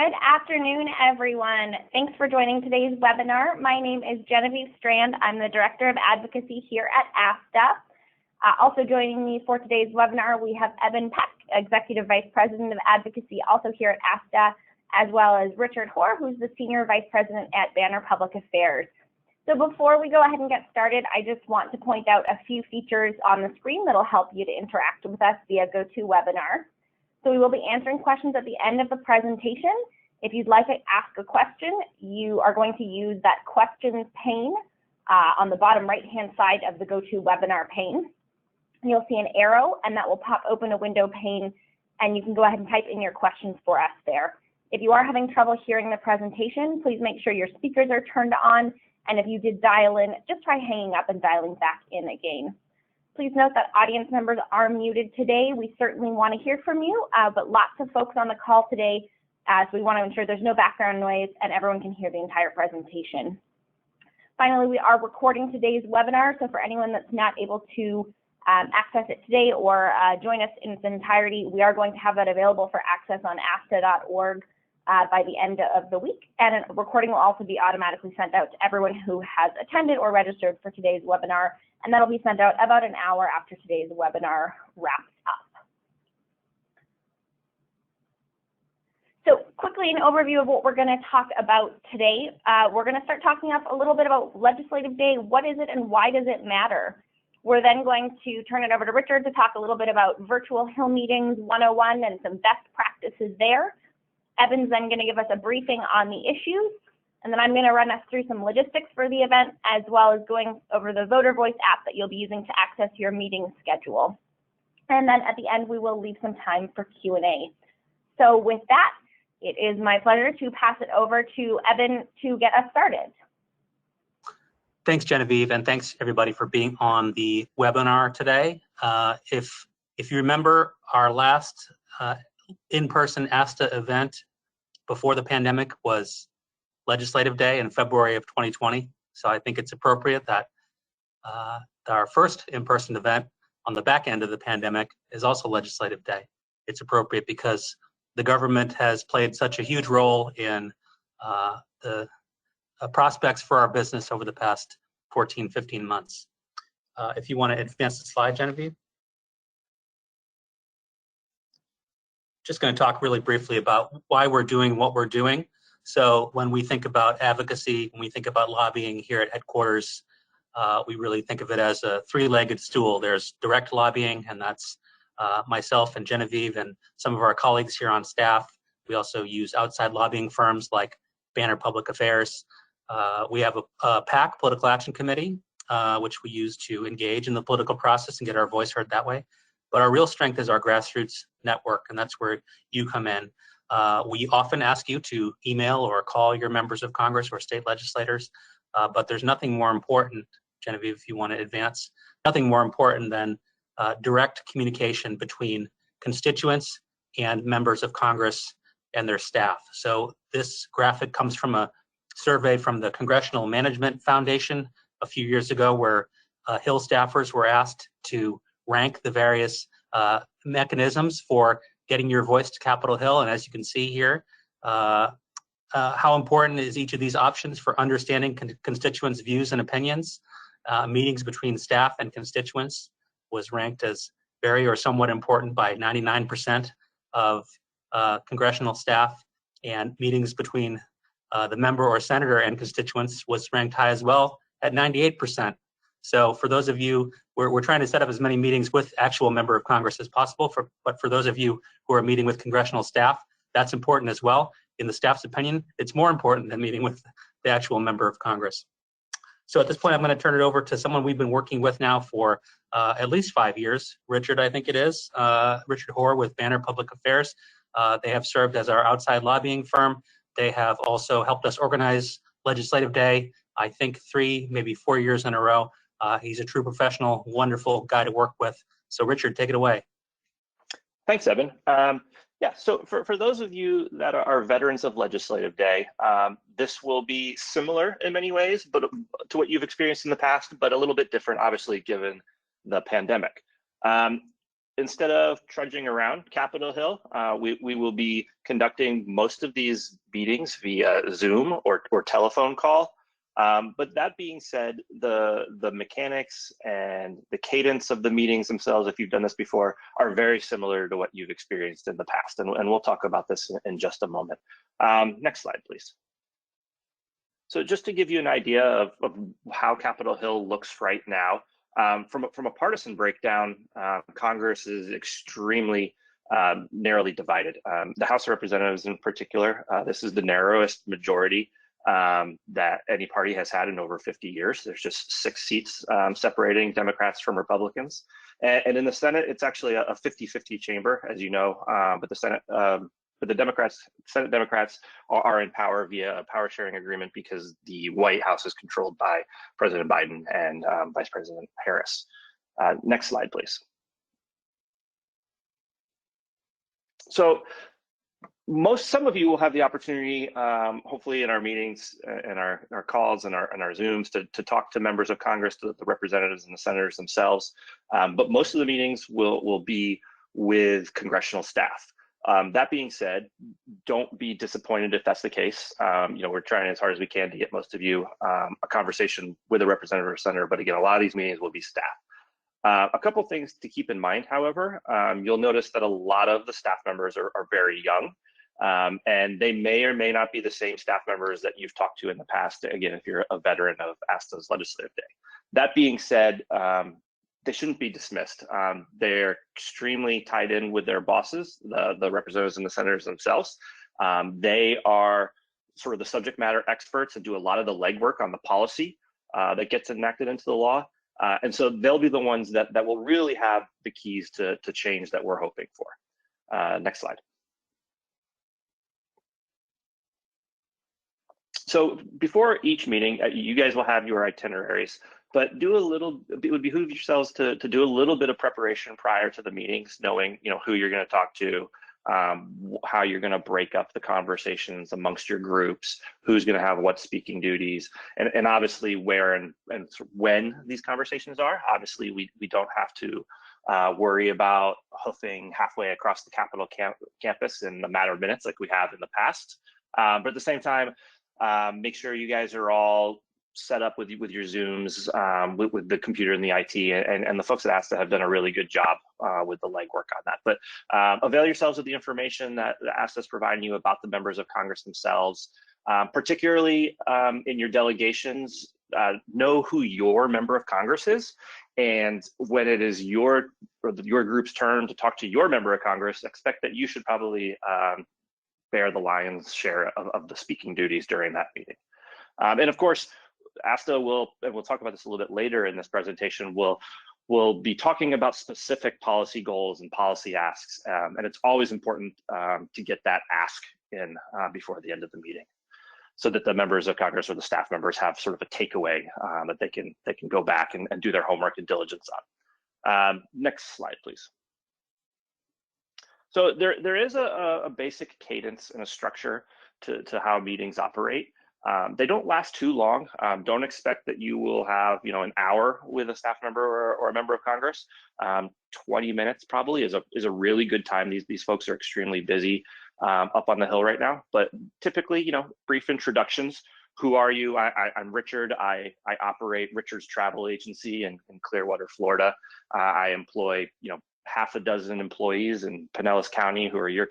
Good afternoon, everyone. Thanks for joining today's webinar. My name is Genevieve Strand. I'm the Director of Advocacy here at ASTA. Also joining me for today's webinar, we have Evan Peck, Executive Vice President of Advocacy, also here at ASTA, as well as Richard Hoare, who's the Senior Vice President at Banner Public Affairs. So before we go ahead and get started, I just want to point out a few features on the screen that'll help you to interact with us via GoToWebinar. So we will be answering questions at the end of the presentation. If you'd like to ask a question, you are going to use that questions pane on the bottom right-hand side of the GoToWebinar pane. You'll see an arrow, and that will pop open a window pane, and you can go ahead and type in your questions for us there. If you are having trouble hearing the presentation, please make sure your speakers are turned on, and if you did dial in, just try hanging up and dialing back in again. Please note that audience members are muted today. We certainly want to hear from you, but lots of folks on the call today, so we want to ensure there's no background noise and everyone can hear the entire presentation. Finally, we are recording today's webinar, so for anyone that's not able to access it today or join us in its entirety, we are going to have that available for access on asta.org by the end of the week, and a recording will also be automatically sent out to everyone who has attended or registered for today's webinar, and that'll be sent out about an hour after today's webinar wraps up. So quickly, an overview of what we're going to talk about today. We're going to start talking a little bit about Legislative Day. What is it and why does it matter? We're then going to turn it over to Richard to talk a little bit about virtual Hill meetings 101 and some best practices there. Evan's then going to give us a briefing on the issues, and then I'm going to run us through some logistics for the event, as well as going over the Voter Voice app that you'll be using to access your meeting schedule. And then at the end, we will leave some time for Q&A. So with that, it is my pleasure to pass it over to Evan to get us started. Thanks, Genevieve, and thanks everybody for being on the webinar today. If you remember, our last in-person ASTA event before the pandemic was Legislative Day in February of 2020. So I think it's appropriate that our first in-person event on the back end of the pandemic is also Legislative Day. It's appropriate because the government has played such a huge role in the prospects for our business over the past 14, 15 months. If you want to advance the slide, Genevieve. Just going to talk really briefly about why we're doing what we're doing. So when we think about advocacy, when we think about lobbying here at headquarters, we really think of it as a three-legged stool. There's direct lobbying, and that's myself and Genevieve and some of our colleagues here on staff. We also use outside lobbying firms like Banner Public Affairs. We have a PAC, Political Action Committee, which we use to engage in the political process and get our voice heard that way. But our real strength is our grassroots network, and that's where you come in. We often ask you to email or call your members of Congress or state legislators, but there's nothing more important, Genevieve, if you want to advance, nothing more important than direct communication between constituents and members of Congress and their staff. So this graphic comes from a survey from the Congressional Management Foundation a few years ago, where Hill staffers were asked to rank the various mechanisms for getting your voice to Capitol Hill. And as you can see here, how important is each of these options for understanding constituents' views and opinions? Meetings between staff and constituents was ranked as very or somewhat important by 99% of congressional staff, and meetings between the member or senator and constituents was ranked high as well at 98%. So for those of you, we're trying to set up as many meetings with actual member of Congress as possible, but for those of you who are meeting with congressional staff, that's important as well. In the staff's opinion, it's more important than meeting with the actual member of Congress. So at this point, I'm going to turn it over to someone we've been working with now for at least 5 years. Richard, I think it is, Richard Hoare with Banner Public Affairs. They have served as our outside lobbying firm. They have also helped us organize Legislative Day, I think 3, maybe 4 years in a row. He's a true professional, wonderful guy to work with. So Richard, take it away. Thanks, Evan. Yeah, so for those of you that are veterans of Legislative Day, this will be similar in many ways, but to what you've experienced in the past, but a little bit different, obviously, given the pandemic. instead of trudging around Capitol Hill, we will be conducting most of these meetings via Zoom or telephone call. But that being said, the mechanics and the cadence of the meetings themselves, if you've done this before, are very similar to what you've experienced in the past. And we'll talk about this in just a moment. Next slide, please. So just to give you an idea of how Capitol Hill looks right now, from a partisan breakdown, Congress is extremely narrowly divided. The House of Representatives in particular, this is the narrowest majority that any party has had in over 50 years. There's just 6 seats separating Democrats from Republicans. And in the Senate, it's actually a 50-50 chamber, as you know, but the Senate, but the Senate Democrats are in power via a power sharing agreement because the White House is controlled by President Biden and Vice President Harris. Next slide, please. So some of you will have the opportunity, hopefully in our meetings and our calls and our Zooms to talk to members of Congress, to the representatives and the senators themselves. But most of the meetings will be with congressional staff. That being said, don't be disappointed if that's the case. We're trying as hard as we can to get most of you a conversation with a representative or senator, but again, a lot of these meetings will be staff. A couple things to keep in mind, however, you'll notice that a lot of the staff members are very young, and they may or may not be the same staff members that you've talked to in the past, again, if you're a veteran of ASTA's legislative day. That being said, they shouldn't be dismissed. They're extremely tied in with their bosses, the representatives and the senators themselves. They are sort of the subject matter experts and do a lot of the legwork on the policy that gets enacted into the law. And so they'll be the ones that will really have the keys to change that we're hoping for. Next slide. So before each meeting, you guys will have your itineraries, but it would behoove yourselves to do a little bit of preparation prior to the meetings, knowing who you're going to talk to, how you're going to break up the conversations amongst your groups, who's going to have what speaking duties, and obviously where and when these conversations are. Obviously, we don't have to worry about hoofing halfway across the Capitol campus in a matter of minutes like we have in the past. But at the same time, make sure you guys are all set up with your Zooms, with the computer and the IT, and the folks at ASTA have done a really good job with the legwork on that. But avail yourselves of the information that ASTA is providing you about the members of Congress themselves, particularly in your delegations. Know who your member of Congress is, and when it is your group's turn to talk to your member of Congress, expect that you should probably bear the lion's share of the speaking duties during that meeting. And of course, ASTA will, and we'll talk about this a little bit later in this presentation, will be talking about specific policy goals and policy asks. And it's always important to get that ask in before the end of the meeting, so that the members of Congress or the staff members have sort of a takeaway that they can go back and do their homework and diligence on. Next slide, please. So there is a basic cadence and a structure to how meetings operate. They don't last too long. Don't expect that you will have an hour with a staff member or a member of Congress. 20 minutes probably is a really good time. These folks are extremely busy up on the Hill right now. But typically, brief introductions. Who are you? I'm Richard. I operate Richard's Travel Agency in Clearwater, Florida. I employ half a dozen employees in Pinellas County who are your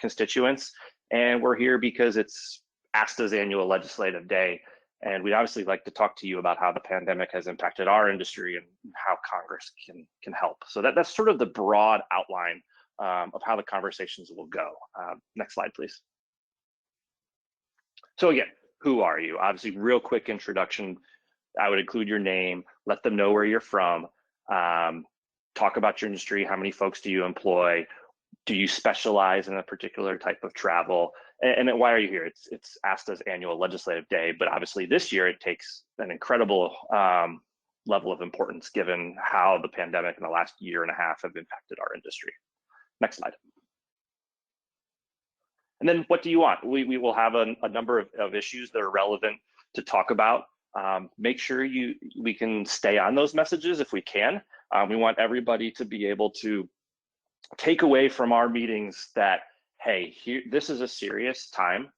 constituents, and we're here because it's ASTA's annual legislative day, and we'd obviously like to talk to you about how the pandemic has impacted our industry and how Congress can help. So that's sort of the broad outline of how the conversations will go. Next slide, please. So again, who are you? Obviously, real quick introduction. I would include your name, let them know where you're from, talk about your industry, how many folks do you employ, do you specialize in a particular type of travel, and then why are you here? It's ASTA's annual legislative day, but obviously this year it takes an incredible level of importance given how the pandemic in the last year and a half have impacted our industry. Next slide. And then what do you want? We will have a number of issues that are relevant to talk about. Make sure we can stay on those messages if we can. We want everybody to be able to take away from our meetings that, hey, here, this is a serious time.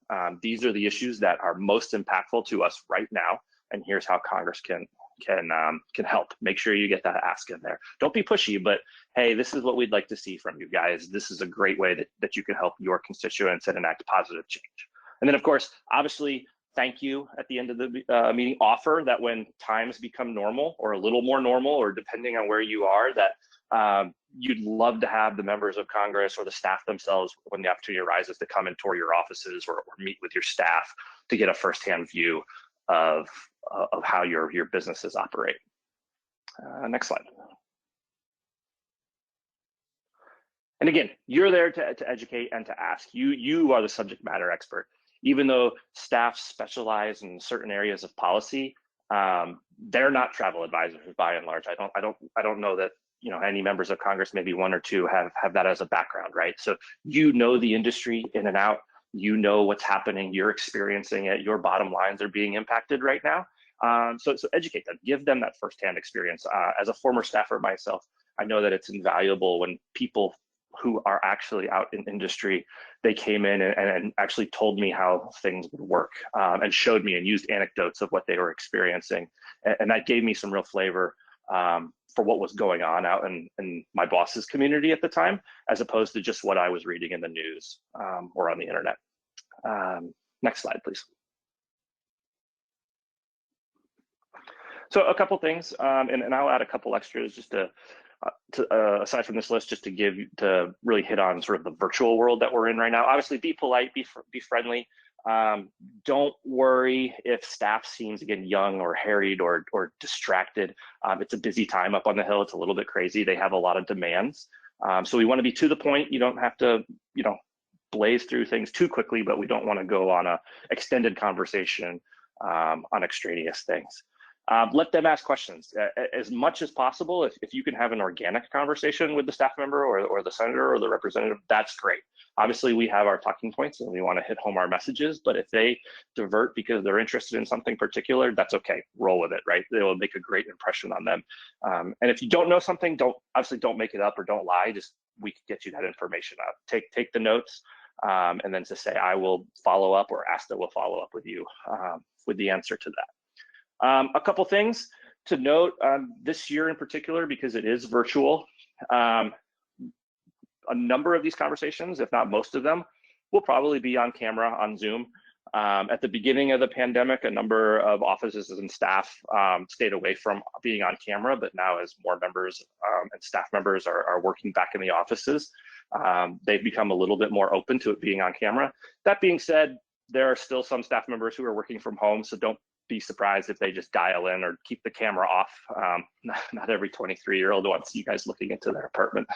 These are the issues that are most impactful to us right now, and here's how Congress can help. Make sure you get that ask in there. Don't be pushy, but hey, this is what we'd like to see from you guys. This is a great way that you can help your constituents and enact positive change. And then, of course, obviously, thank you at the end of the meeting. Offer that when times become normal or a little more normal, or depending on where you are, that you'd love to have the members of Congress or the staff themselves, when the opportunity arises, to come and tour your offices or meet with your staff to get a firsthand view of how your businesses operate. Next slide. And again, you're there to educate and to ask. You are the subject matter expert. Even though staff specialize in certain areas of policy, they're not travel advisors by and large. I don't know that any members of Congress, maybe one or two, have that as a background, right? So you know the industry in and out. You know what's happening. You're experiencing it. Your bottom lines are being impacted right now. So educate them. Give them that firsthand experience. As a former staffer myself, I know that it's invaluable when people who are actually out in industry, they came in and actually told me how things would work, and showed me and used anecdotes of what they were experiencing. And that gave me some real flavor for what was going on out in my boss's community at the time, as opposed to just what I was reading in the news or on the internet. Next slide, please. So a couple things, and I'll add a couple extras just to aside from this list, just to really hit on sort of the virtual world that we're in right now. Obviously, be polite, be friendly. Don't worry if staff seems, again, young or harried or distracted. It's a busy time up on the Hill. It's a little bit crazy. They have a lot of demands. So we want to be to the point. You don't have to, blaze through things too quickly, but we don't want to go on a extended conversation on extraneous things. Let them ask questions as much as possible. If you can have an organic conversation with the staff member or the senator or the representative, that's great. Obviously, we have our talking points and we want to hit home our messages, but if they divert because they're interested in something particular, that's okay. Roll with it, right? They will make a great impression on them. And if you don't know something, don't make it up or don't lie. Just, we can get you that information out. Take the notes, and then to say, I will follow up, or Asta will follow up with you with the answer to that. A couple things to note this year in particular, because it is virtual. A number of these conversations, if not most of them, will probably be on camera on Zoom. At the beginning of the pandemic, a number of offices and staff stayed away from being on camera, but now as more members and staff members are working back in the offices, they've become a little bit more open to it being on camera. That being said, there are still some staff members who are working from home, so don't be surprised if they just dial in or keep the camera off. Not every 23-year-old wants you guys looking into their apartment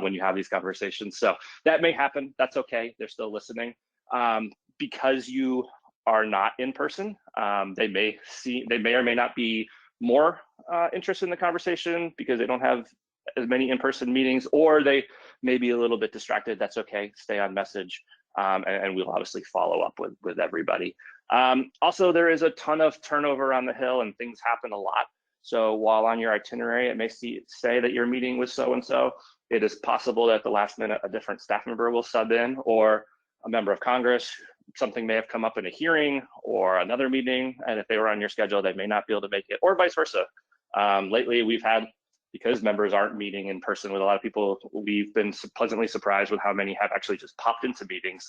when you have these conversations. So that may happen. That's okay. They're still listening. Because you are not in person, they may or may not be more interested in the conversation because they don't have as many in-person meetings, or they may be a little bit distracted. That's okay. Stay on message. And we'll obviously follow up with everybody. Also, there is a ton of turnover on the Hill and things happen a lot. So while on your itinerary, it may say that you're meeting with so-and-so, it is possible that at the last minute, a different staff member will sub in, or a member of Congress. Something may have come up in a hearing or another meeting, and if they were on your schedule, they may not be able to make it, or vice versa. Lately, we've had, because members aren't meeting in person with a lot of people, we've been pleasantly surprised with how many have actually just popped into meetings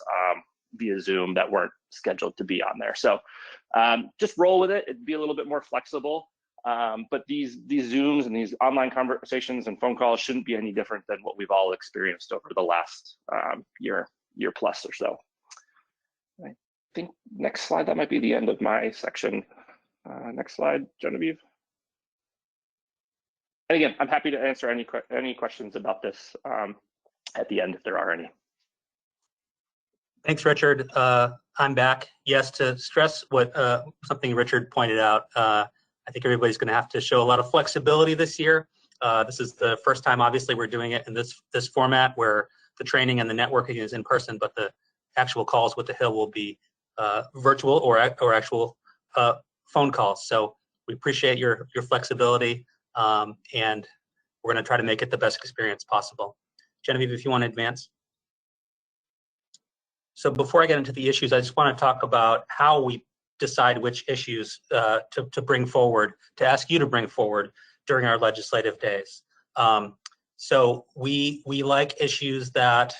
via Zoom that weren't scheduled to be on there. So just roll with it. It'd be a little bit more flexible. But these Zooms and these online conversations and phone calls shouldn't be any different than what we've all experienced over the last year plus or so. I think next slide, that might be the end of my section. Next slide, Genevieve. And again, I'm happy to answer any questions about this at the end if there are any. Thanks, Richard. I'm back. Yes, to stress what something Richard pointed out, I think everybody's going to have to show a lot of flexibility this year. This is the first time, obviously, we're doing it in this format where the training and the networking is in person, but the actual calls with the Hill will be virtual or actual phone calls. So we appreciate your flexibility, and we're going to try to make it the best experience possible. Genevieve, if you want to advance. So before I get into the issues, I just want to talk about how we decide which issues to bring forward, to ask you to bring forward during our legislative days. So we like issues that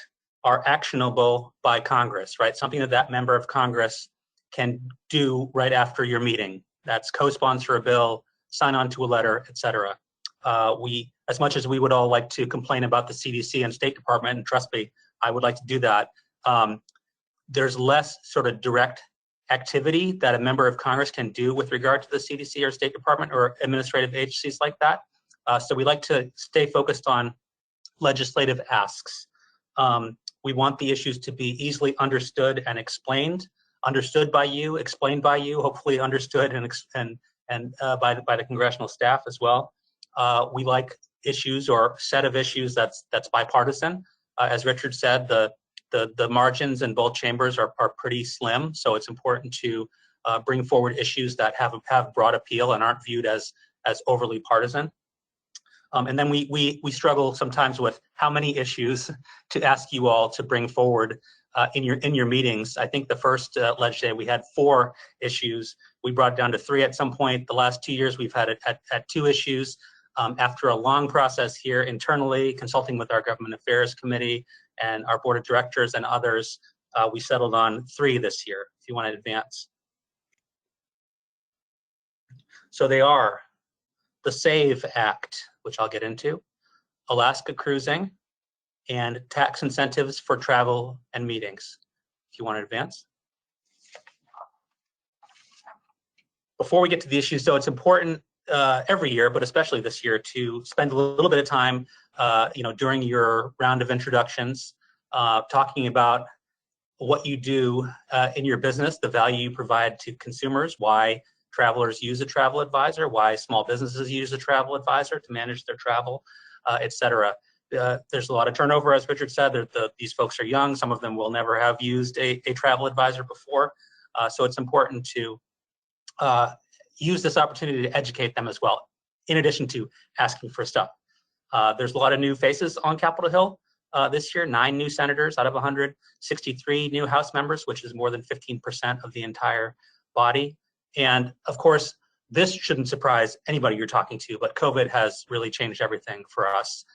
are actionable by Congress, right? Something that member of Congress can do right after your meeting. That's co-sponsor a bill, sign on to a letter, et cetera. As much as we would all like to complain about the CDC and State Department, and trust me, I would like to do that, there's less sort of direct activity that a member of Congress can do with regard to the CDC or State Department or administrative agencies like that. So we like to stay focused on legislative asks. We want the issues to be easily understood and explained, understood by you, explained by you, hopefully understood and by the congressional staff as well. We like issues or set of issues that's bipartisan. As Richard said, the margins in both chambers are pretty slim, so it's important to bring forward issues that have broad appeal and aren't viewed as overly partisan. And then we struggle sometimes with how many issues to ask you all to bring forward in your meetings. I think the first legislature we had 4 issues. We brought it down to 3 at some point. The last 2 years we've had it at 2 issues. After a long process here internally, consulting with our Government Affairs Committee and our Board of Directors and others, we settled on 3 this year, if you want to advance. So they are the SAVE Act, which I'll get into, Alaska cruising, and tax incentives for travel and meetings, if you want to advance. Before we get to the issues, though, it's important every year, but especially this year, to spend a little bit of time, during your round of introductions, talking about what you do in your business, the value you provide to consumers, why travelers use a travel advisor, why small businesses use a travel advisor to manage their travel, et cetera. There's a lot of turnover, as Richard said. These folks are young. Some of them will never have used a travel advisor before. So it's important to use this opportunity to educate them as well, in addition to asking for stuff. There's a lot of new faces on Capitol Hill this year, 9 new senators out of 100, 63 new House members, which is more than 15% of the entire body. And of course, this shouldn't surprise anybody you're talking to, but COVID has really changed everything for us.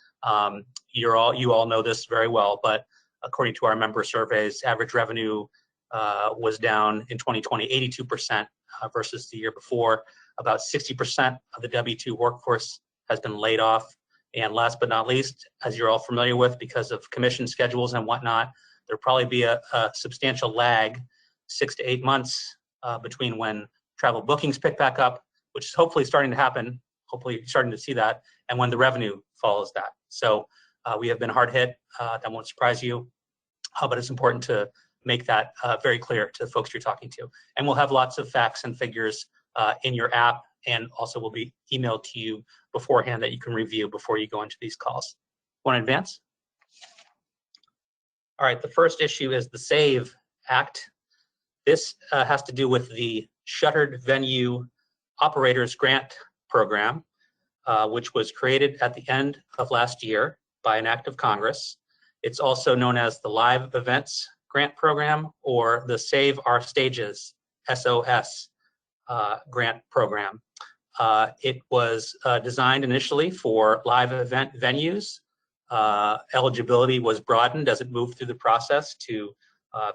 You all know this very well, but according to our member surveys, average revenue was down in 2020, 82% versus the year before. About 60% of the W-2 workforce has been laid off. And last but not least, as you're all familiar with, because of commission schedules and whatnot, there'll probably be a substantial lag, 6 to 8 months between when travel bookings pick back up, which is hopefully starting to happen, hopefully starting to see that, and when the revenue follows that. So we have been hard hit. That won't surprise you, but it's important to make that very clear to the folks you're talking to. And we'll have lots of facts and figures in your app, and also will be emailed to you beforehand that you can review before you go into these calls. Want to advance? All right, the first issue is the SAVE Act. This has to do with the Shuttered Venue Operators Grant Program, which was created at the end of last year by an act of Congress. It's also known as the Live Events Grant Program, or the Save Our Stages, SOS, grant program. It was designed initially for live event venues. Eligibility was broadened as it moved through the process to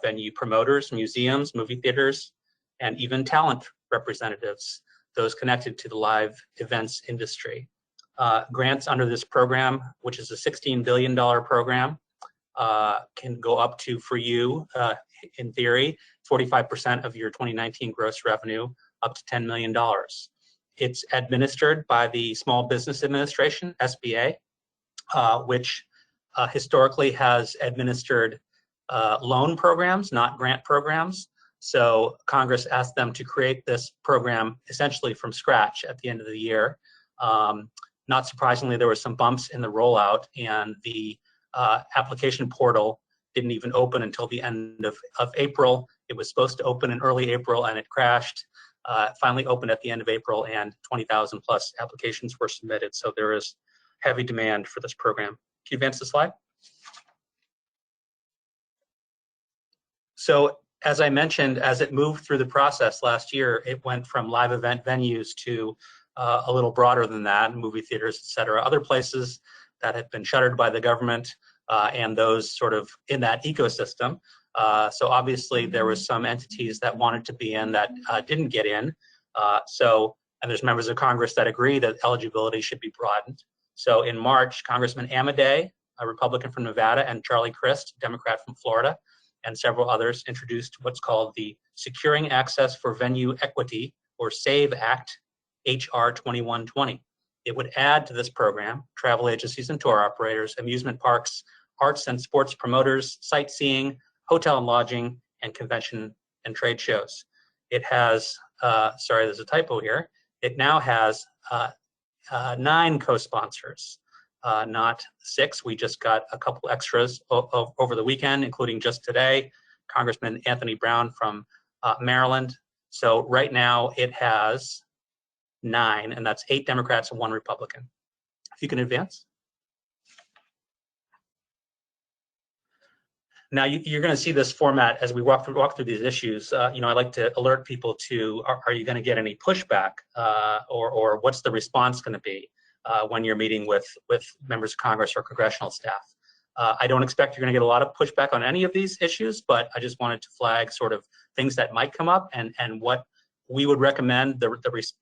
venue promoters, museums, movie theaters, and even talent representatives, those connected to the live events industry. Grants under this program, which is a $16 billion program, can go up to, for you, in theory, 45% of your 2019 gross revenue, up to $10 million. It's administered by the Small Business Administration, SBA, which historically has administered loan programs, not grant programs. So Congress asked them to create this program essentially from scratch at the end of the year. Not surprisingly, there were some bumps in the rollout, and the application portal didn't even open until the end of April. It was supposed to open in early April, and it crashed. Finally opened at the end of April, and 20,000 plus applications were submitted. So there is heavy demand for this program. Can you advance the slide? So as I mentioned, as it moved through the process last year, it went from live event venues to a little broader than that, movie theaters, et cetera, other places that had been shuttered by the government and those sort of in that ecosystem. So obviously there was some entities that wanted to be in that didn't get in. And there's members of Congress that agree that eligibility should be broadened. So in March, Congressman Amodei, a Republican from Nevada, and Charlie Crist, Democrat from Florida, and several others introduced what's called the Securing Access for Venue Equity, or SAVE Act, HR 2120. It would add to this program travel agencies and tour operators, amusement parks, arts and sports promoters, sightseeing, hotel and lodging, and convention and trade shows. It has, sorry, there's a typo here. It now has 9 co-sponsors, not 6. We just got a couple extras over the weekend, including just today, Congressman Anthony Brown from Maryland. So right now it has 9, and that's 8 Democrats and 1 Republican. If you can advance. Now you're going to see this format as we walk through these issues. I like to alert people to: are you going to get any pushback, or what's the response going to be when you're meeting with members of Congress or congressional staff? I don't expect you're going to get a lot of pushback on any of these issues, but I just wanted to flag sort of things that might come up and what we would recommend the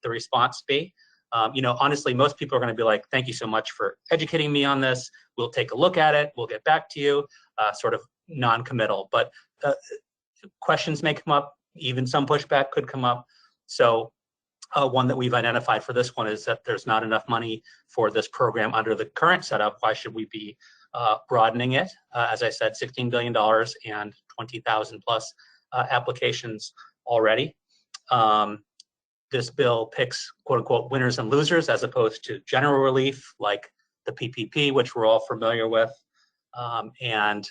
response be. Honestly, most people are going to be like, "Thank you so much for educating me on this. We'll take a look at it. We'll get back to you." Sort of non-committal, but questions may come up, even some pushback could come up. So one that we've identified for this one is that there's not enough money for this program under the current setup. Why should we be broadening it? As I said, $16 billion and 20,000 plus applications already. This bill picks quote unquote winners and losers as opposed to general relief like the PPP, which we're all familiar with. And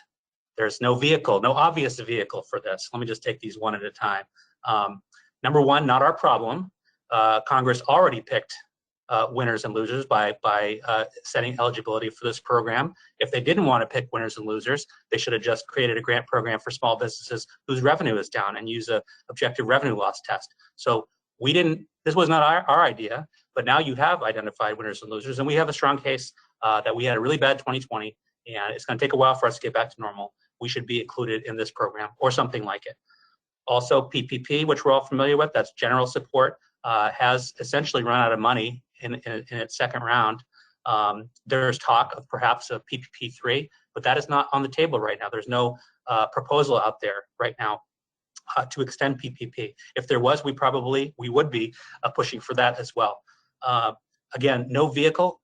there's no obvious vehicle for this. Let me just take these one at a time. Number one, not our problem. Congress already picked winners and losers by setting eligibility for this program. If they didn't want to pick winners and losers, they should have just created a grant program for small businesses whose revenue is down and use a objective revenue loss test. So this was not our idea, but now you have identified winners and losers, and we have a strong case that we had a really bad 2020, and it's going to take a while for us to get back to normal. We should be included in this program or something like it. Also, PPP, which we're all familiar with, that's general support, has essentially run out of money in its second round. There's talk of perhaps a PPP3, but that is not on the table right now. There's no proposal out there right now to extend PPP. If there was, we would be pushing for that as well. Again, no vehicle,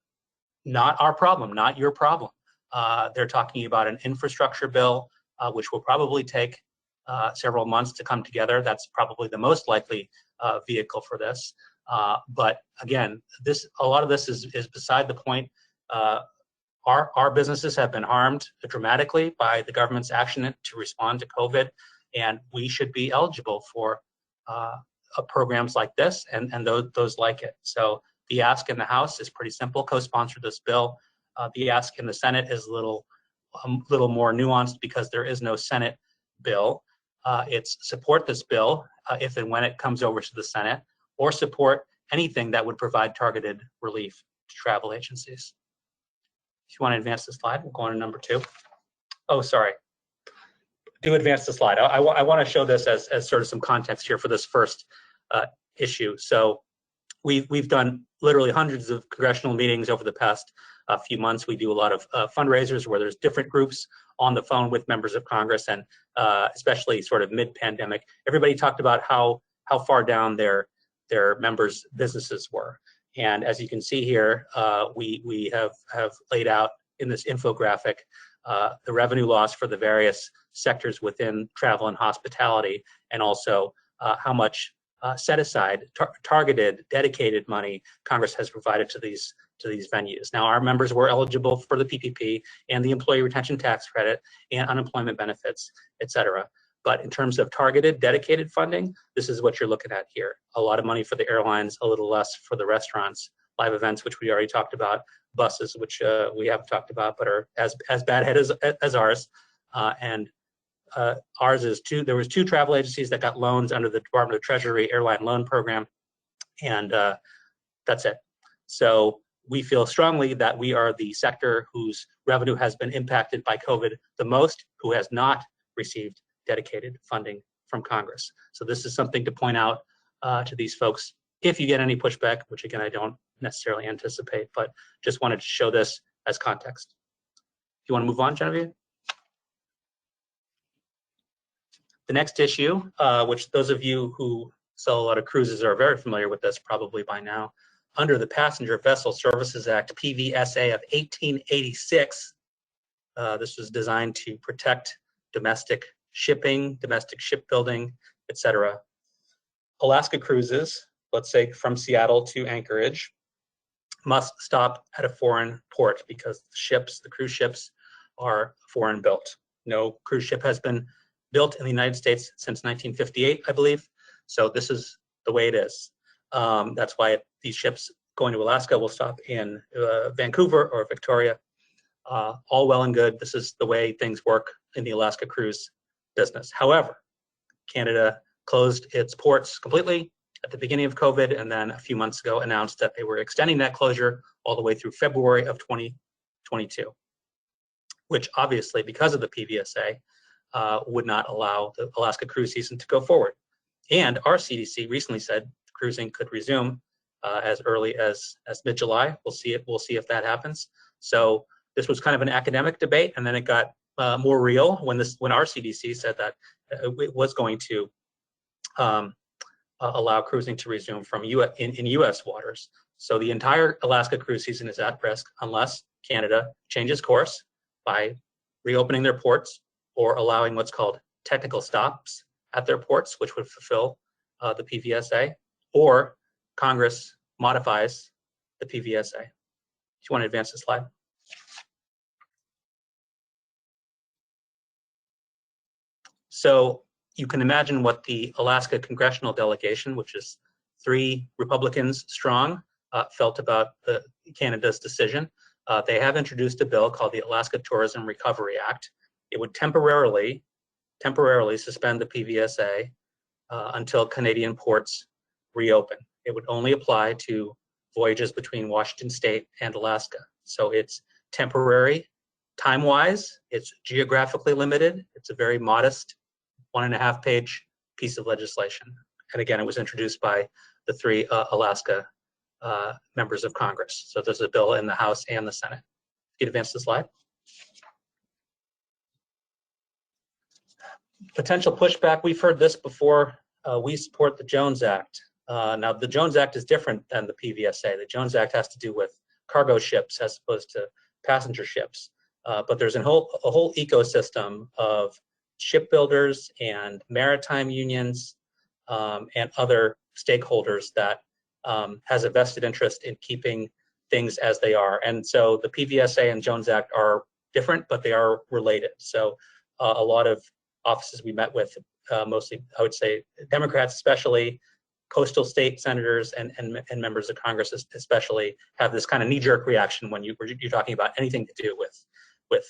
not our problem, not your problem. They're talking about an infrastructure bill, which will probably take several months to come together. That's probably the most likely vehicle for this. But again, a lot of this is beside the point. Our businesses have been harmed dramatically by the government's action to respond to COVID, and we should be eligible for programs like this and those like it. So the ask in the House is pretty simple: co-sponsor this bill. The ask in the Senate is a little more nuanced because there is no Senate bill. It's support this bill if and when it comes over to the Senate, or support anything that would provide targeted relief to travel agencies. If you want to advance the slide, we'll go on to number 2. Oh, sorry. Do advance the slide. I want to show this as sort of some context here for this first issue. So we've done literally hundreds of congressional meetings over the past few months. We do a lot of fundraisers where there's different groups on the phone with members of Congress, and especially sort of mid-pandemic, everybody talked about how far down their members' businesses were. And as you can see here, we have laid out in this infographic the revenue loss for the various sectors within travel and hospitality, and also how much set aside, targeted, dedicated money Congress has provided to these venues. Now, our members were eligible for the PPP and the Employee Retention Tax Credit and unemployment benefits, et cetera. But in terms of targeted, dedicated funding, this is what you're looking at here. A lot of money for the airlines, a little less for the restaurants, live events, which we already talked about, buses, which we haven't talked about, but are as bad hit as ours, and ours is there was two travel agencies that got loans under the Department of Treasury Airline Loan Program, and that's it. So we feel strongly that we are the sector whose revenue has been impacted by COVID the most, who has not received dedicated funding from Congress. So this is something to point out to these folks if you get any pushback, which again, I don't necessarily anticipate, but just wanted to show this as context. Do you want to move on, Genevieve? The next issue, which those of you who sell a lot of cruises are very familiar with this probably by now, under the Passenger Vessel Services Act, PVSA of 1886, this was designed to protect domestic shipping, domestic shipbuilding, etc. Alaska cruises, let's say from Seattle to Anchorage, must stop at a foreign port because the cruise ships are foreign built. No cruise ship has been built in the United States since 1958, I believe. So this is the way it is. That's why these ships going to Alaska will stop in Vancouver or Victoria. All well and good. This is the way things work in the Alaska cruise business. However, Canada closed its ports completely at the beginning of COVID, and then a few months ago announced that they were extending that closure all the way through February of 2022, which obviously, because of the PVSA, would not allow the Alaska cruise season to go forward. And our CDC recently said cruising could resume as early as mid-July. We'll see if that happens. So this was kind of an academic debate, and then it got more real when our CDC said that it was going to allow cruising to resume from in U.S. waters. So the entire Alaska cruise season is at risk unless Canada changes course by reopening their ports or allowing what's called technical stops at their ports, which would fulfill the PVSA, or Congress modifies the PVSA. Do you want to advance the slide? So you can imagine what the Alaska congressional delegation, which is 3 Republicans strong, felt about Canada's decision. They have introduced a bill called the Alaska Tourism Recovery Act. It would temporarily suspend the PVSA until Canadian ports reopen. It would only apply to voyages between Washington State and Alaska. So it's temporary. Time-wise, it's geographically limited. It's a very modest 1.5-page piece of legislation. And again, it was introduced by the 3 Alaska members of Congress. So there's a bill in the House and the Senate. You can advance the slide. Potential pushback, we've heard this before. We support the Jones Act. Now, the Jones Act is different than the PVSA. The Jones Act has to do with cargo ships as opposed to passenger ships. But there's a whole ecosystem of shipbuilders and maritime unions and other stakeholders that has a vested interest in keeping things as they are. And so the PVSA and Jones Act are different, but they are related. So a lot of offices we met with, mostly, I would say, Democrats especially, coastal state senators and members of Congress especially, have this kind of knee-jerk reaction when you're talking about anything to do with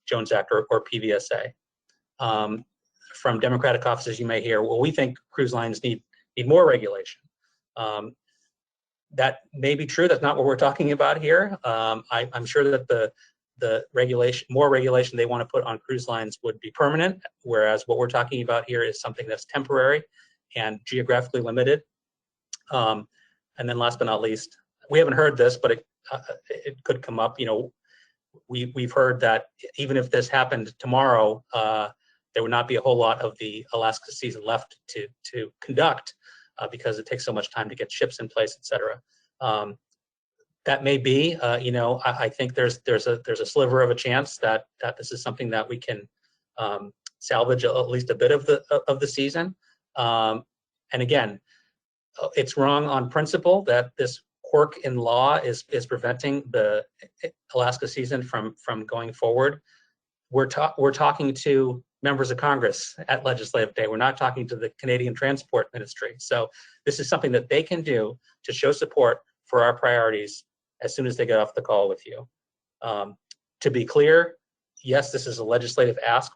Jones Act or PVSA. From Democratic offices, you may hear, well, we think cruise lines need more regulation. That may be true. That's not what we're talking about here. I'm sure that the more regulation they want to put on cruise lines would be permanent, whereas what we're talking about here is something that's temporary and geographically limited. And then last but not least, we haven't heard this, but it could come up. We've heard that even if this happened tomorrow, there would not be a whole lot of the Alaska season left to conduct because it takes so much time to get ships in place, et cetera. That may be, I think there's a sliver of a chance that this is something that we can salvage at least a bit of the season. And again, it's wrong on principle that this quirk in law is preventing the Alaska season from going forward. We're talking to members of Congress at Legislative Day. We're not talking to the Canadian Transport Ministry. So this is something that they can do to show support for our priorities as soon as they get off the call with you. To be clear, yes, this is a legislative ask.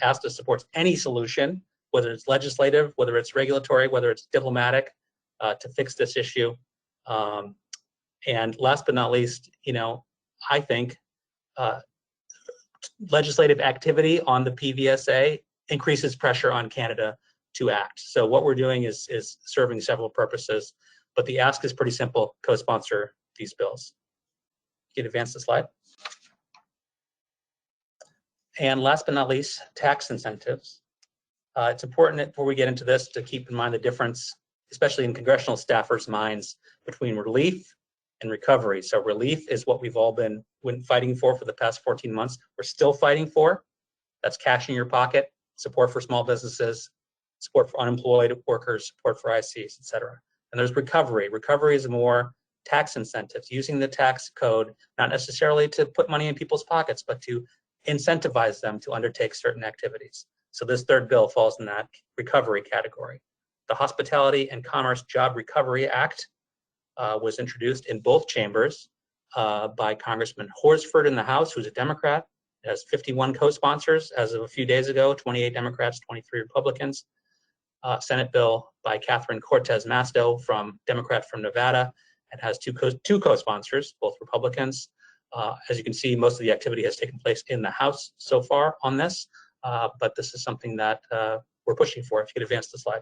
ASTA supports any solution, whether it's legislative, whether it's regulatory, whether it's diplomatic, to fix this issue. And last but not least, I think legislative activity on the PVSA increases pressure on Canada to act. So what we're doing is serving several purposes, but the ask is pretty simple: co-sponsor these bills. You can advance the slide. And last but not least, tax incentives. It's important before we get into this to keep in mind the difference, especially in congressional staffers' minds, between relief and recovery. So relief is what we've all been fighting for the past 14 months. We're still fighting for. That's cash in your pocket, support for small businesses, support for unemployed workers, support for ICs, et cetera. And there's recovery. Recovery is more tax incentives, using the tax code, not necessarily to put money in people's pockets, but to incentivize them to undertake certain activities. So this third bill falls in that recovery category. The Hospitality and Commerce Job Recovery Act was introduced in both chambers by Congressman Horsford in the House, who's a Democrat. It has 51 co-sponsors as of a few days ago, 28 Democrats, 23 Republicans. Senate bill by Catherine Cortez Masto, Democrat from Nevada, and has two co-sponsors, both Republicans. As you can see, most of the activity has taken place in the House so far on this, but this is something that we're pushing for. If you could advance the slide.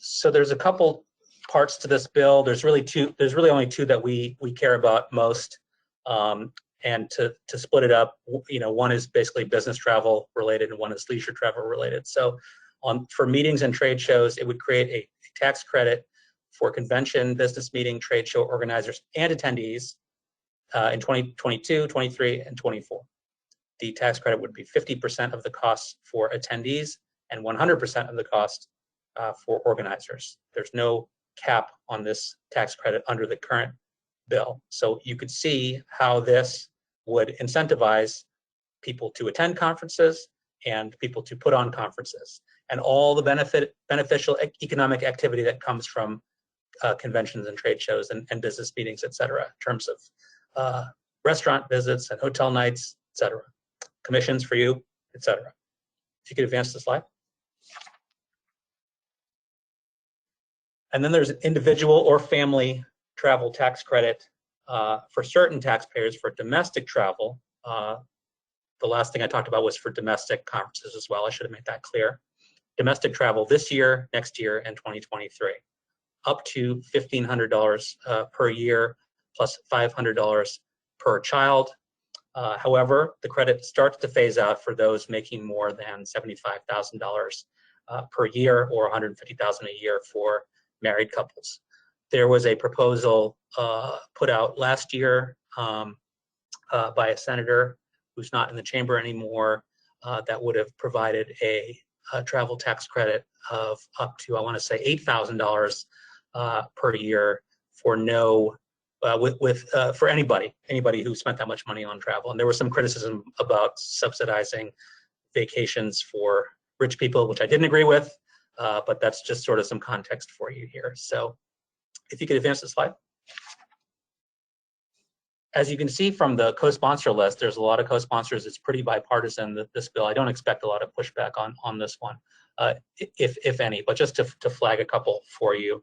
So there's a couple parts to this bill. There's really only two that we care about most. And to split it up, one is basically business travel related and one is leisure travel related. So for meetings and trade shows, it would create a tax credit for convention, business meeting, trade show organizers and attendees in 2022, 23, and 24. The tax credit would be 50% of the costs for attendees and 100% of the cost for organizers. There's no cap on this tax credit under the current bill. So you could see how this would incentivize people to attend conferences and people to put on conferences and all the beneficial economic activity that comes from conventions and trade shows and business meetings, et cetera, in terms of restaurant visits and hotel nights, et cetera, commissions for you, et cetera. If you could advance the slide. And then there's an individual or family travel tax credit for certain taxpayers for domestic travel. The last thing I talked about was for domestic conferences as well. I should have made that clear. Domestic travel this year, next year, and 2023. Up to $1,500 per year, plus $500 per child. However, the credit starts to phase out for those making more than $75,000 per year, or $150,000 a year for married couples. There was a proposal put out last year by a senator who's not in the chamber anymore that would have provided a travel tax credit of up to, I want to say, $8,000 per year for for anybody who spent that much money on travel. And there was some criticism about subsidizing vacations for rich people, which I didn't agree with, but that's just sort of some context for you here. So if you could advance the slide. As you can see from the co-sponsor list, there's a lot of co-sponsors. It's pretty bipartisan, this bill. I don't expect a lot of pushback on this one, if any, but just to flag a couple for you.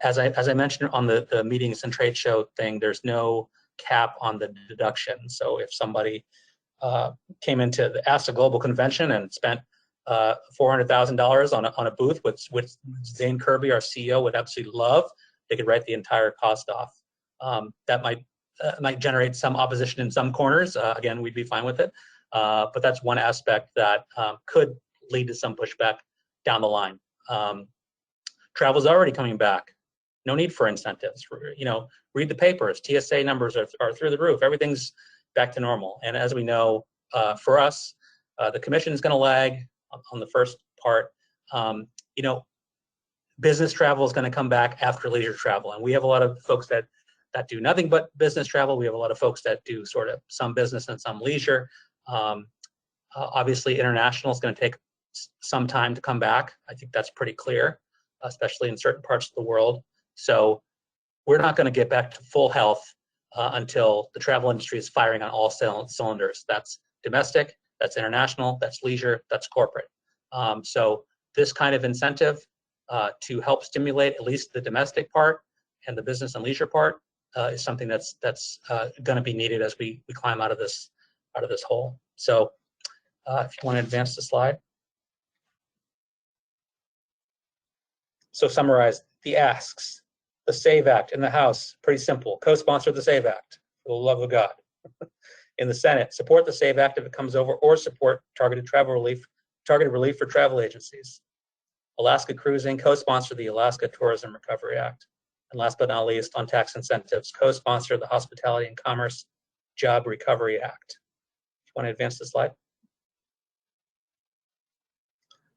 As I mentioned on the meetings and trade show thing, there's no cap on the deduction. So if somebody came into the ASTA Global Convention and spent $400,000 on a booth, which Zane Kirby, our CEO, would absolutely love, they could write the entire cost off. That might generate some opposition in some corners. Again, we'd be fine with it. But that's one aspect that could lead to some pushback down the line. Travel's already coming back. No need for incentives. Read the papers. TSA numbers are through the roof. Everything's back to normal. And as we know, for us, the commission is going to lag on the first part. Business travel is going to come back after leisure travel. And we have a lot of folks that do nothing but business travel. We have a lot of folks that do sort of some business and some leisure. Obviously, international is going to take some time to come back. I think that's pretty clear, especially in certain parts of the world. So we're not going to get back to full health until the travel industry is firing on all cylinders. That's domestic, that's international, that's leisure, that's corporate. So this kind of incentive to help stimulate at least the domestic part and the business and leisure part is something that's going to be needed as we climb out of this hole. So if you want to advance the slide. So summarize the asks. The SAVE Act in the House, pretty simple. Co-sponsor the SAVE Act, for the love of God. In the Senate, support the SAVE Act if it comes over, or support targeted relief for travel agencies. Alaska Cruising, co-sponsor the Alaska Tourism Recovery Act. And last but not least, on tax incentives, co-sponsor the Hospitality and Commerce Job Recovery Act. If you want to advance the slide.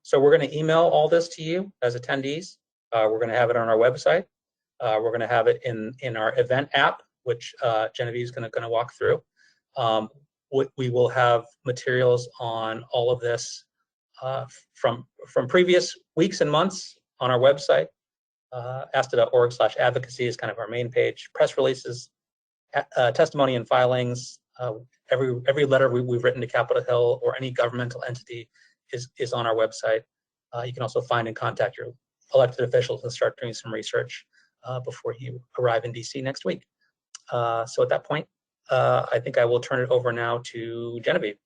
So we're going to email all this to you as attendees. We're going to have it on our website. We're going to have it in our event app, which Genevieve is going to walk through. We will have materials on all of this from previous weeks and months on our website. asta.org/advocacy is kind of our main page. Press releases, testimony and filings. Every letter we've written to Capitol Hill or any governmental entity is on our website. You can also find and contact your elected officials and start doing some research before you arrive in DC next week. So at that point, I think I will turn it over now to Genevieve.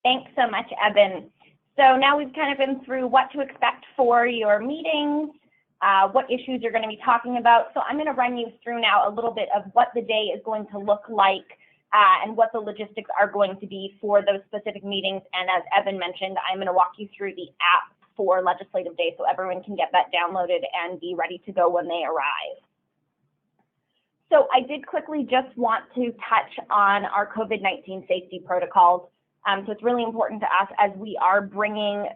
Thanks so much, Eben. So now we've kind of been through what to expect for your meetings, what issues you're going to be talking about. So I'm going to run you through now a little bit of what the day is going to look like and what the logistics are going to be for those specific meetings. And as Eben mentioned, I'm going to walk you through the app for Legislative Day so everyone can get that downloaded and be ready to go when they arrive. So I did quickly just want to touch on our COVID-19 safety protocols. So it's really important to us as we are bringing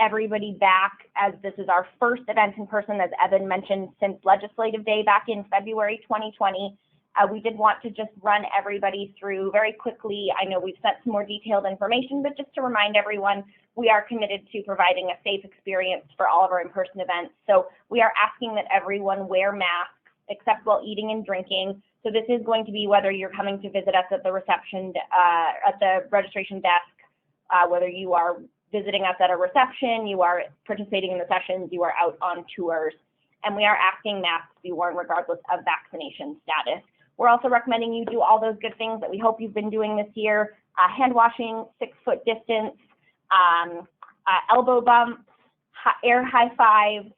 everybody back, as this is our first event in person, as Eben mentioned, since Legislative Day back in February 2020. We did want to just run everybody through very quickly. I know we've sent some more detailed information, but just to remind everyone, we are committed to providing a safe experience for all of our in-person events. So we are asking that everyone wear masks, except while eating and drinking. So this is going to be whether you're coming to visit us at the reception, at the registration desk, whether you are visiting us at a reception, you are participating in the sessions, you are out on tours. And we are asking masks to be worn regardless of vaccination status. We're also recommending you do all those good things that we hope you've been doing this year: hand washing, 6-foot distance, elbow bumps, air high fives.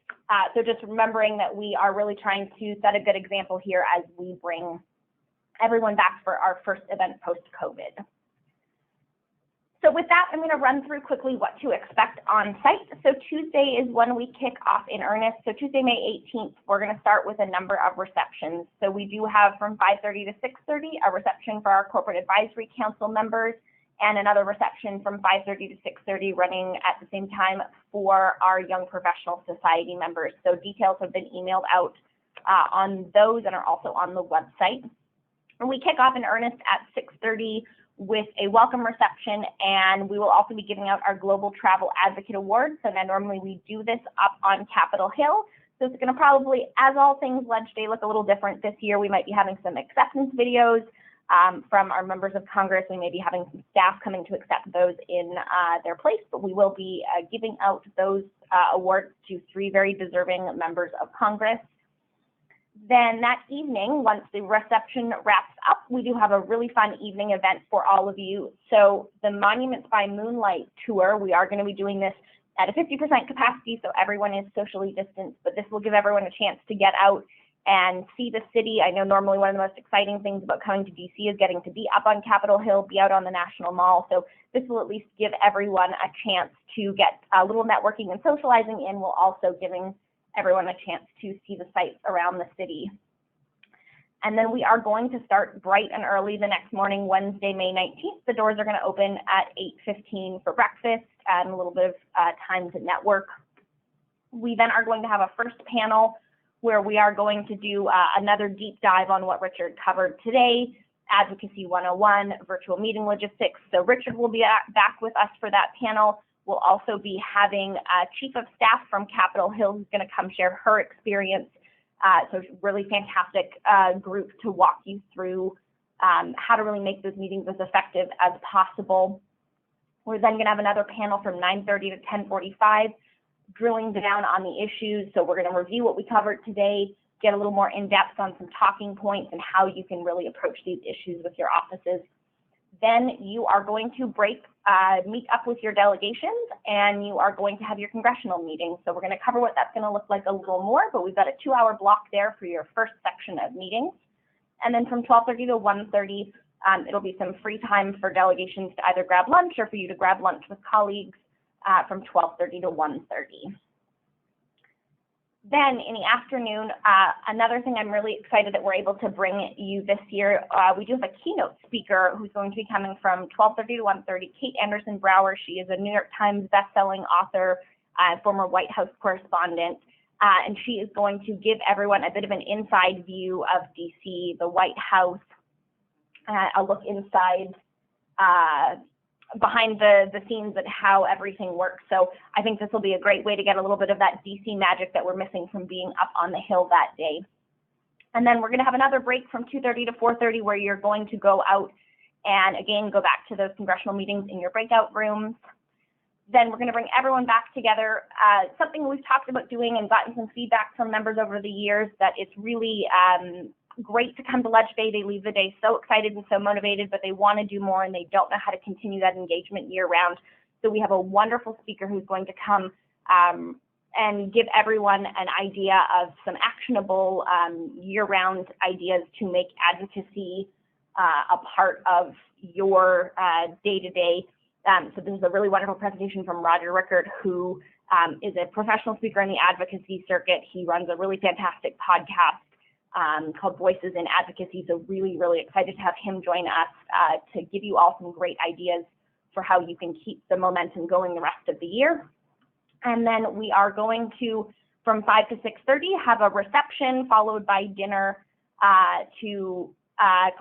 So just remembering that we are really trying to set a good example here as we bring everyone back for our first event post-COVID. So with that, I'm going to run through quickly what to expect on site. So Tuesday is when we kick off in earnest. So Tuesday, May 18th, we're going to start with a number of receptions. So we do have from 5:30 to 6:30 a reception for our Corporate Advisory Council members, and another reception from 5:30 to 6:30 running at the same time for our Young Professional Society members. So details have been emailed out on those and are also on the website. And we kick off in earnest at 6:30 with a welcome reception, and we will also be giving out our Global Travel Advocate Award. So now normally we do this up on Capitol Hill. So it's going to probably, as all things Ledge Day, look a little different this year. We might be having some acceptance videos from our members of Congress. We may be having some staff coming to accept those in their place, but we will be giving out those awards to 3 very deserving members of Congress. Then that evening, once the reception wraps up, we do have a really fun evening event for all of you. So the Monuments by Moonlight tour, we are going to be doing this at a 50% capacity, so everyone is socially distanced, but this will give everyone a chance to get out and see the city. I know normally one of the most exciting things about coming to DC is getting to be up on Capitol Hill, be out on the National Mall. So this will at least give everyone a chance to get a little networking and socializing in, while also giving everyone a chance to see the sights around the city. And then we are going to start bright and early the next morning, Wednesday, May 19th. The doors are going to open at 8:15 for breakfast and a little bit of time to network. We then are going to have a first panel where we are going to do another deep dive on what Richard covered today, Advocacy 101, virtual meeting logistics. So Richard will be back with us for that panel. We'll also be having a Chief of Staff from Capitol Hill who's going to come share her experience So really fantastic group to walk you through how to really make those meetings as effective as possible. We're then going to have another panel from 9:30 to 10:45, drilling down on the issues. So we're going to review what we covered today, get a little more in-depth on some talking points and how you can really approach these issues with your offices. Then you are going to meet up with your delegations, and you are going to have your congressional meeting. So we're going to cover what that's going to look like a little more, but we've got a 2-hour block there for your first section of meetings. And then from 12:30 to 1:30, it'll be some free time for delegations to either grab lunch or for you to grab lunch with colleagues from 12:30 to 1:30. Then in the afternoon, another thing I'm really excited that we're able to bring you this year, we do have a keynote speaker who's going to be coming from 12:30 to 1:30, Kate Anderson Brower. She is a New York Times bestselling author, former White House correspondent, and she is going to give everyone a bit of an inside view of DC, the White House, a look inside behind the scenes at how everything works. So I think this will be a great way to get a little bit of that DC magic that we're missing from being up on the Hill that day. And then we're going to have another break from 2:30 to 4:30 where you're going to go out and again go back to those congressional meetings in your breakout rooms. Then we're going to bring everyone back together. Something we've talked about doing and gotten some feedback from members over the years that it's really great to come to Ledge Day. They leave the day so excited and so motivated, but they want to do more and they don't know how to continue that engagement year round. So we have a wonderful speaker who's going to come and give everyone an idea of some actionable year-round ideas to make advocacy a part of your day-to-day. So this is a really wonderful presentation from Roger Rickard, who is a professional speaker in the advocacy circuit. He runs a really fantastic podcast called Voices in Advocacy. So really, really excited to have him join us to give you all some great ideas for how you can keep the momentum going the rest of the year. And then we are going to, from 5 to 6:30, have a reception followed by dinner to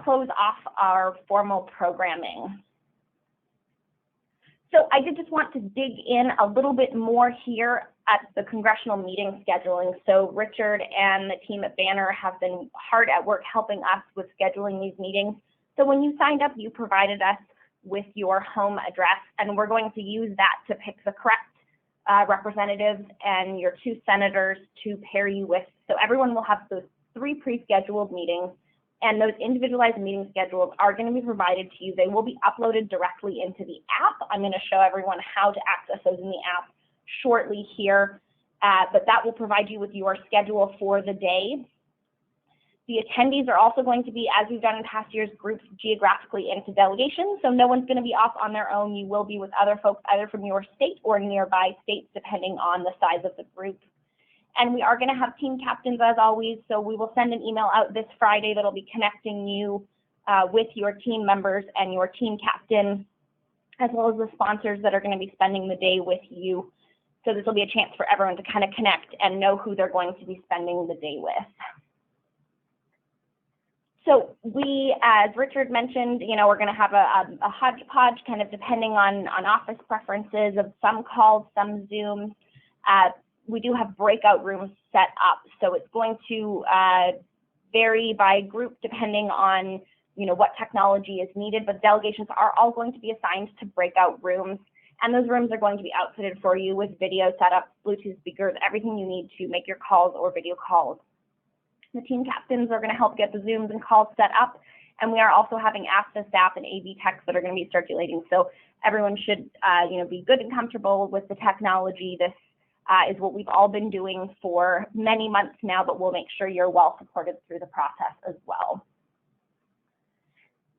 close off our formal programming. So I did just want to dig in a little bit more here at the congressional meeting scheduling. So Richard and the team at Banner have been hard at work helping us with scheduling these meetings. So when you signed up, you provided us with your home address, and we're going to use that to pick the correct representatives and your 2 senators to pair you with. So everyone will have those 3 pre-scheduled meetings, and those individualized meeting schedules are going to be provided to you. They will be uploaded directly into the app. I'm going to show everyone how to access those in the app shortly here, but that will provide you with your schedule for the day. The attendees are also going to be, as we've done in past years, grouped geographically into delegations, so no one's going to be off on their own. You will be with other folks either from your state or nearby states, depending on the size of the group. And we are going to have team captains as always, so we will send an email out this Friday that'll be connecting you with your team members and your team captain, as well as the sponsors that are going to be spending the day with you. So this will be a chance for everyone to kind of connect and know who they're going to be spending the day with. So we, as Richard mentioned, we're going to have a hodgepodge kind of depending on office preferences of some calls, some Zooms. We do have breakout rooms set up, so it's going to vary by group depending on what technology is needed, but delegations are all going to be assigned to breakout rooms, and those rooms are going to be outfitted for you with video setups, Bluetooth speakers, everything you need to make your calls or video calls. The team captains are going to help get the Zooms and calls set up, and we are also having AFTA staff and AV techs that are going to be circulating, so everyone should be good and comfortable with the technology. This is what we've all been doing for many months now, but we'll make sure you're well supported through the process as well.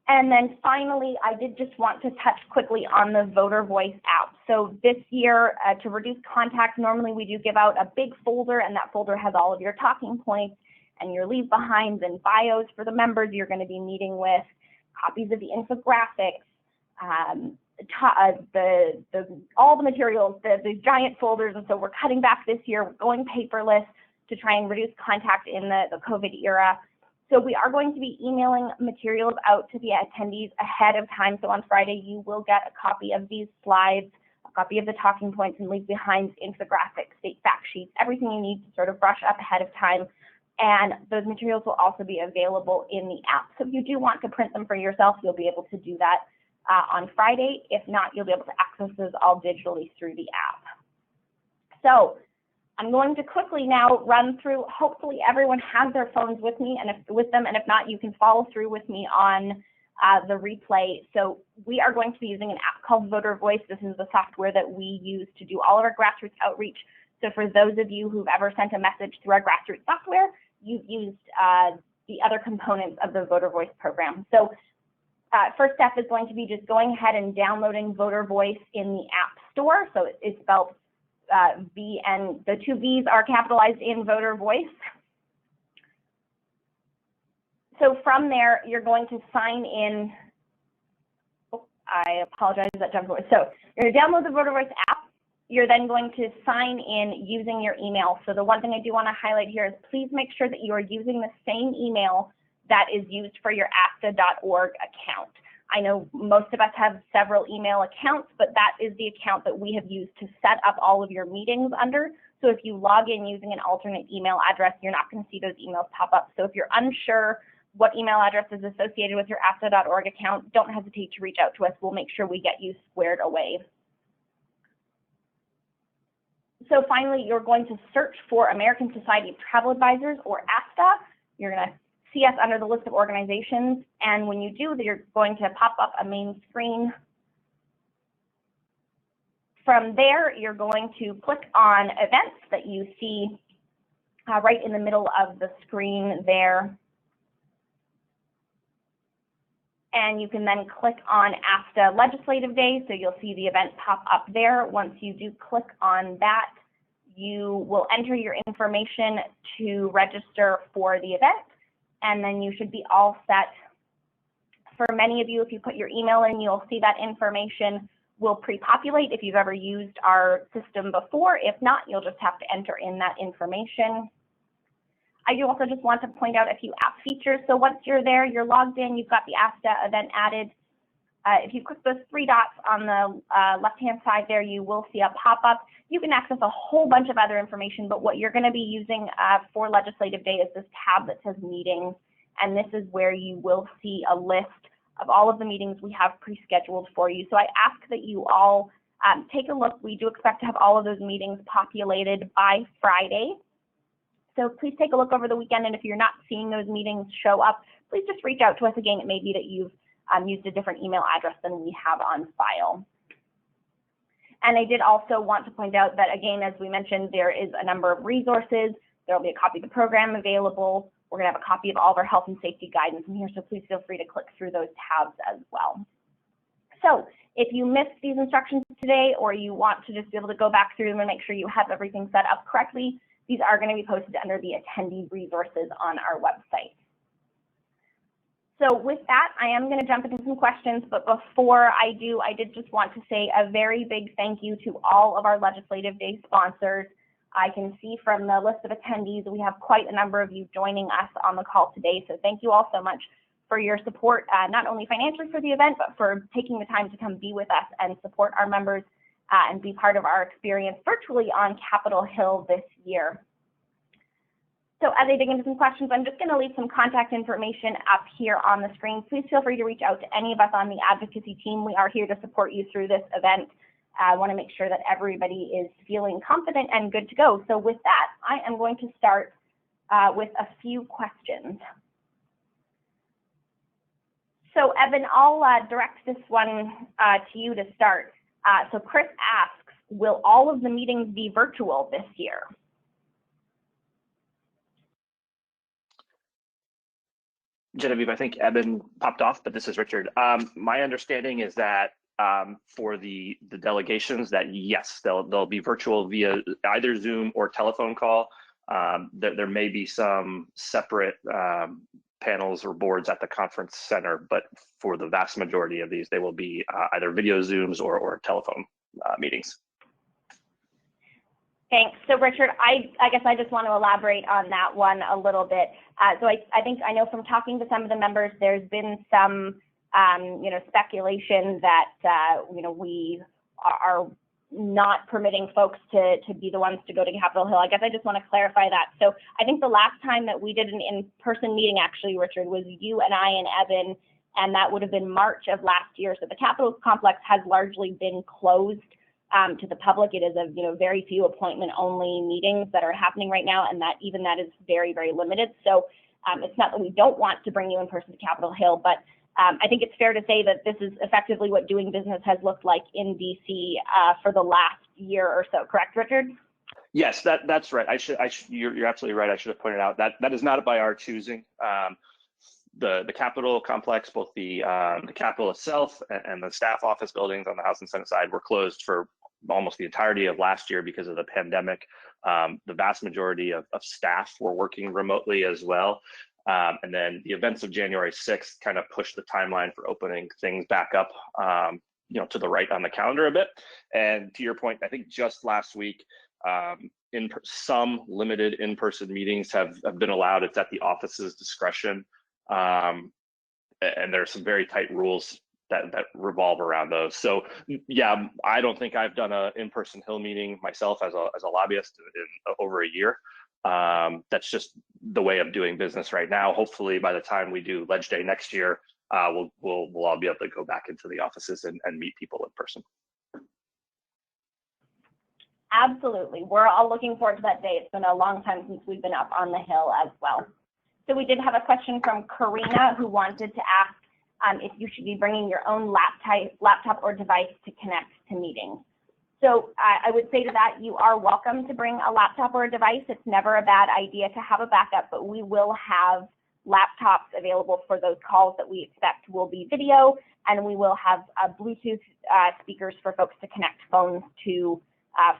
And then finally, I did just want to touch quickly on the Voter Voice app. So this year, to reduce contact, normally we do give out a big folder, and that folder has all of your talking points and your leave behinds and bios for the members you're going to be meeting with, copies of the infographics, all the materials, the giant folders. And so we're cutting back this year. We're going paperless to try and reduce contact in the COVID era. So we are going to be emailing materials out to the attendees ahead of time. So on Friday, you will get a copy of these slides, a copy of the talking points and leave behinds, infographics, state fact sheets, everything you need to sort of brush up ahead of time And those materials will also be available in the app. So if you do want to print them for yourself, you'll be able to do that on Friday. If not, you'll be able to access those all digitally through the app. So I'm going to quickly now run through. Hopefully everyone has their phones with me and with them, and if not, you can follow through with me on the replay. So we are going to be using an app called Voter Voice. This is the software that we use to do all of our grassroots outreach. So for those of you who've ever sent a message through our grassroots software, you've used the other components of the Voter Voice program. So first step is going to be just going ahead and downloading Voter Voice in the App Store. So it's spelled V, and the two V's are capitalized in Voter Voice. So from there, you're going to sign in. Oh, I apologize, that jumped away. So you're going to download the Voter Voice app. You're then going to sign in using your email. So the one thing I do want to highlight here is please make sure that you are using the same email that is used for your ASTA.org account. I know most of us have several email accounts, but that is the account that we have used to set up all of your meetings under. So if you log in using an alternate email address, you're not going to see those emails pop up. So if you're unsure what email address is associated with your ASTA.org account, don't hesitate to reach out to us. We'll make sure we get you squared away. So finally, you're going to search for American Society of Travel Advisors, or ASTA. You're going to see us under the list of organizations, and when you do, you're going to pop up a main screen. From there, you're going to click on events that you see right in the middle of the screen there. And you can then click on ASTA Legislative Day, so you'll see the event pop up there. Once you do click on that, you will enter your information to register for the event, and then you should be all set. For many of you, if you put your email in, you'll see that information will pre-populate if you've ever used our system before. If not, you'll just have to enter in that information. I do also just want to point out a few app features. So once you're there, you're logged in, you've got the ASTA event added. If you click those three dots on the left-hand side there, you will see a pop-up. You can access a whole bunch of other information, but what you're going to be using for Legislative Day is this tab that says Meetings, and this is where you will see a list of all of the meetings we have pre-scheduled for you. So I ask that you all take a look. We do expect to have all of those meetings populated by Friday. So please take a look over the weekend, and if you're not seeing those meetings show up, please just reach out to us again. It may be that you've used a different email address than we have on file. And I did also want to point out that, again, as we mentioned, there is a number of resources. There will be a copy of the program available. We're going to have a copy of all of our health and safety guidance in here, so please feel free to click through those tabs as well. So if you missed these instructions today, or you want to just be able to go back through them and make sure you have everything set up correctly, these are going to be posted under the attendee resources on our website. So with that, I am going to jump into some questions, but before I do, I did just want to say a very big thank you to all of our Legislative Day sponsors. I can see from the list of attendees, we have quite a number of you joining us on the call today. So thank you all so much for your support, not only financially for the event, but for taking the time to come be with us and support our members and be part of our experience virtually on Capitol Hill this year. So as I dig into some questions, I'm just going to leave some contact information up here on the screen. Please feel free to reach out to any of us on the advocacy team. We are here to support you through this event. I want to make sure that everybody is feeling confident and good to go. So with that, I am going to start with a few questions. So Evan, I'll direct this one to you to start. So Chris asks, will all of the meetings be virtual this year? Genevieve, I think Eben popped off, but this is Richard. My understanding is that for the delegations, that yes, they'll be virtual via either Zoom or telephone call. There may be some separate panels or boards at the conference center, but for the vast majority of these, they will be either video Zooms or telephone meetings. Thanks. So Richard, I guess I just want to elaborate on that one a little bit. So I know from talking to some of the members, there's been some speculation that we are not permitting folks to be the ones to go to Capitol Hill. I guess I just want to clarify that. So I think the last time that we did an in-person meeting, actually, Richard, was you and I and Evan, and that would have been March of last year. So the Capitol complex has largely been closed to the public. It is a very few appointment-only meetings that are happening right now, and that is very, very limited. So it's not that we don't want to bring you in person to Capitol Hill, but I think it's fair to say that this is effectively what doing business has looked like in DC for the last year or so. Correct, Richard? Yes, that's right. You're absolutely right. I should have pointed out that is not by our choosing. The Capitol complex, both the Capitol itself and the staff office buildings on the House and Senate side, were closed for almost the entirety of last year because of the pandemic. The vast majority of staff were working remotely as well. And then the events of January 6th kind of pushed the timeline for opening things back up, to the right on the calendar a bit. And to your point, I think just last week, some limited in-person meetings have been allowed. It's at the office's discretion. And there's some very tight rules that revolve around those. So yeah, I don't think I've done an in-person Hill meeting myself as a lobbyist in over a year. That's just the way of doing business right now. Hopefully by the time we do Ledge Day next year, we'll all be able to go back into the offices and meet people in person. Absolutely. We're all looking forward to that day. It's been a long time since we've been up on the Hill as well. So we did have a question from Karina, who wanted to ask if you should be bringing your own laptop or device to connect to meetings. So I would say to that, you are welcome to bring a laptop or a device. It's never a bad idea to have a backup, but we will have laptops available for those calls that we expect will be video, and we will have Bluetooth speakers for folks to connect phones to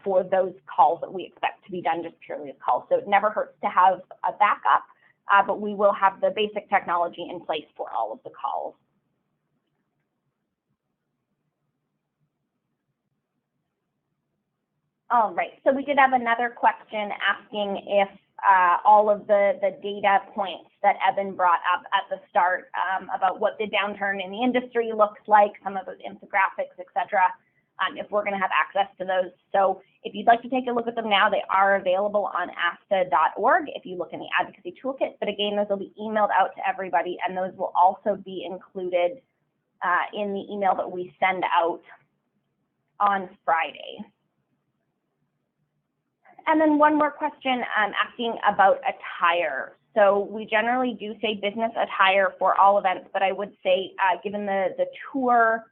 for those calls that we expect to be done just purely as calls. So it never hurts to have a backup, but we will have the basic technology in place for all of the calls. All right, so we did have another question asking if all of the data points that Evan brought up at the start about what the downturn in the industry looks like, some of those infographics, et cetera, if we're gonna have access to those. So if you'd like to take a look at them now, they are available on asta.org if you look in the advocacy toolkit, but again, those will be emailed out to everybody, and those will also be included in the email that we send out on Friday. And then one more question asking about attire. So we generally do say business attire for all events, but I would say given the tour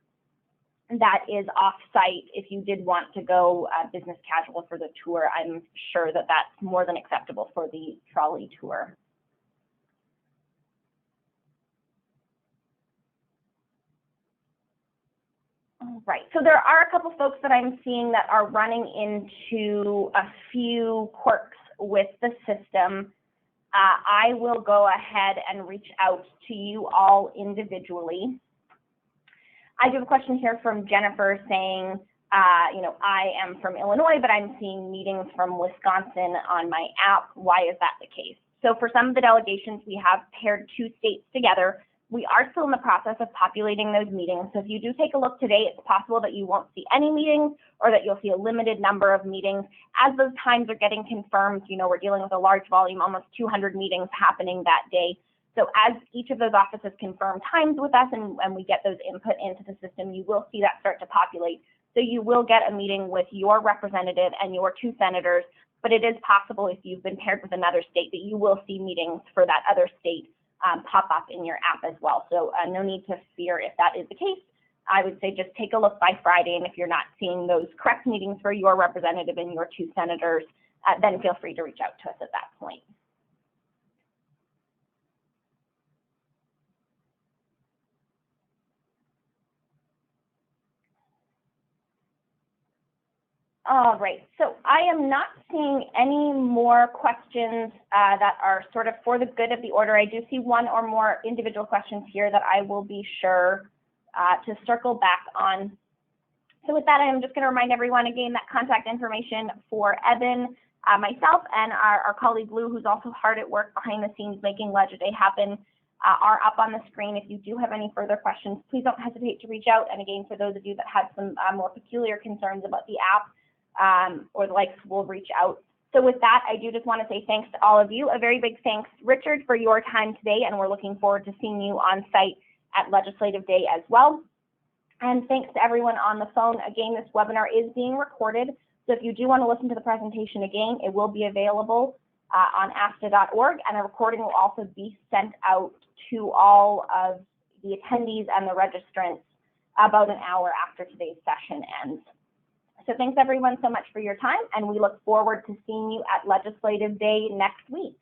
that is off-site, if you did want to go business casual for the tour, I'm sure that that's more than acceptable for the trolley tour. Right, so there are a couple folks that I'm seeing that are running into a few quirks with the system. I will go ahead and reach out to you all individually. I do have a question here from Jennifer saying, I am from Illinois, but I'm seeing meetings from Wisconsin on my app. Why is that the case? So for some of the delegations, we have paired two states together. We are still in the process of populating those meetings. So if you do take a look today, it's possible that you won't see any meetings or that you'll see a limited number of meetings. As those times are getting confirmed, we're dealing with a large volume, almost 200 meetings happening that day. So as each of those offices confirm times with us and we get those input into the system, you will see that start to populate. So you will get a meeting with your representative and your two senators, but it is possible if you've been paired with another state that you will see meetings for that other state pop up in your app as well. So no need to fear if that is the case. I would say just take a look by Friday, and if you're not seeing those correct meetings for your representative and your two senators, then feel free to reach out to us at that point. All right, so I am not seeing any more questions that are sort of for the good of the order. I do see one or more individual questions here that I will be sure to circle back on. So with that, I am just going to remind everyone again that contact information for Evan, myself, and our colleague Lou, who's also hard at work behind the scenes making Ledge Day happen, are up on the screen. If you do have any further questions, please don't hesitate to reach out. And again, for those of you that had some more peculiar concerns about the app or the likes, we'll reach out. So with that, I do just want to say thanks to all of you. A very big thanks, Richard, for your time today, and we're looking forward to seeing you on site at Legislative Day as well. And thanks to everyone on the phone. Again, this webinar is being recorded, so if you do want to listen to the presentation again, it will be available on asta.org, and a recording will also be sent out to all of the attendees and the registrants about an hour after today's session ends. So thanks everyone so much for your time, and we look forward to seeing you at Legislative Day next week.